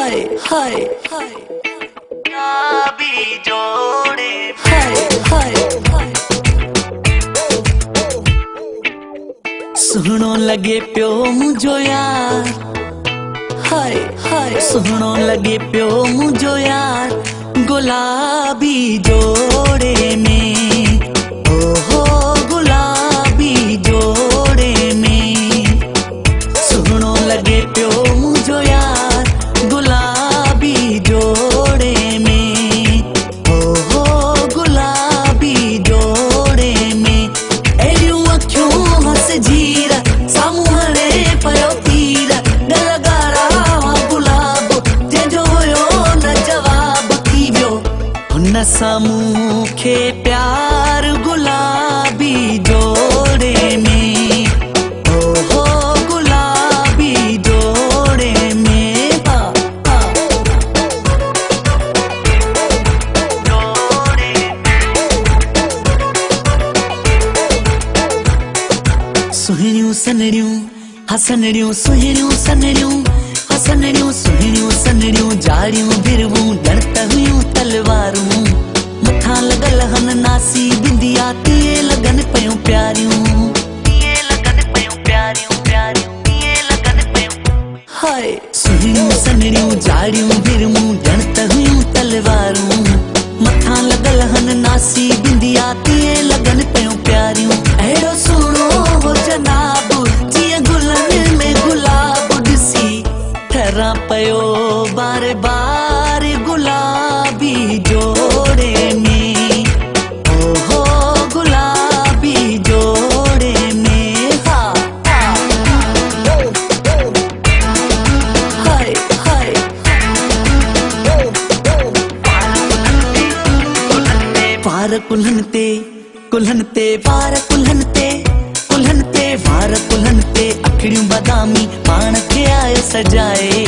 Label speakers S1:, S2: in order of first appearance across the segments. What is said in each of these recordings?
S1: हाय हाय
S2: गुलाबी जोड़े
S1: हाय हाय सुहणो लगे पियो मुझो यार हाय हाय सुहणो लगे पियो मुझो यार गुलाबी जोड़े में ओहो गुलाबी जोड़े में सुहणो लगे पियो मुझो यार गुलाबी जोड़े में ओहो गुलाबी जोड़े में एड़ियूं अखियूं हस जीर साम्हूं हणे पियो तीर गलगारा गुलाब जंहिंजो हुयो न जवाब थी वियो हुन सां मूंखे प्यार गुलाबी जोड़े में ओहो गुलाबी जोड़े में सुहिणियूं सनड़ियूं हसनड़ियूं सुहिणियूं सनड़ियूं हसनड़ियूं सुहिणियूं सनड़ियूं जाड़ियूं भिरवूं ॼण त हुयूं तलवारूं मथां लॻल हन नासी बिंदिया तीअं लॻनि पयूं प्यारियूं हाय सुहिणियूं सनड़ियूं जाड़ियूं भिरवूं ॼण त हुयूं तलवारूं मथां लॻल हन नासी बिंदिया तीअं लॻनि पयूं प्यारियूं अहिड़ो सुहिणो हो जनाब जीअं गुलनि में गुलाब ॾिसी ठहिरां पियो बार बार गुलाबी जोड़े में ओहो गुलाबी जोड़े में हाय हाय वार कुल्हनि ते कुल्हनि ते वार कुल्हनि ते कुल्हनि ते वार कुल्हनि ते अखिड़ियूं बादामी पाण खे आयो सजाए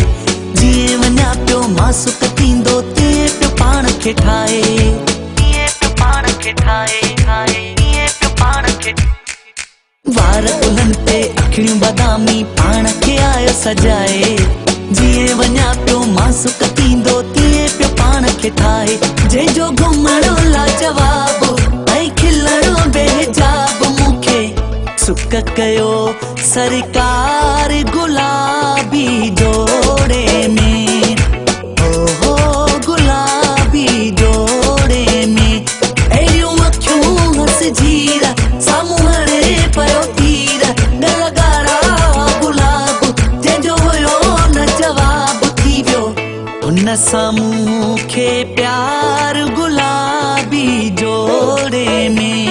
S1: जीअं वञा पियो मासूक थींदो तीअं पियो पाण खे ठाहे वार कुल्हनि ते अखिड़ियूं बादामी पाण खे आयो सजाए जीअं वञा पियो मासूक थींदो तीअं पियो पाण खे ठाहे जंहिंजो घुमणो लाजवाब ऐं खिलणो बेहिजाब मूंखे सुक कयो सरकार गुलाबी जोड़े में ओहो गुलाबी जोड़े में एड़ियूं अखियूं हस जीर साम्हूं हणे पियो तीर गलगारा गुलाब जंहिंजो हुयो न जवाब थी वियो हुन सां मूंखे प्यार गुलाबी जोड़े में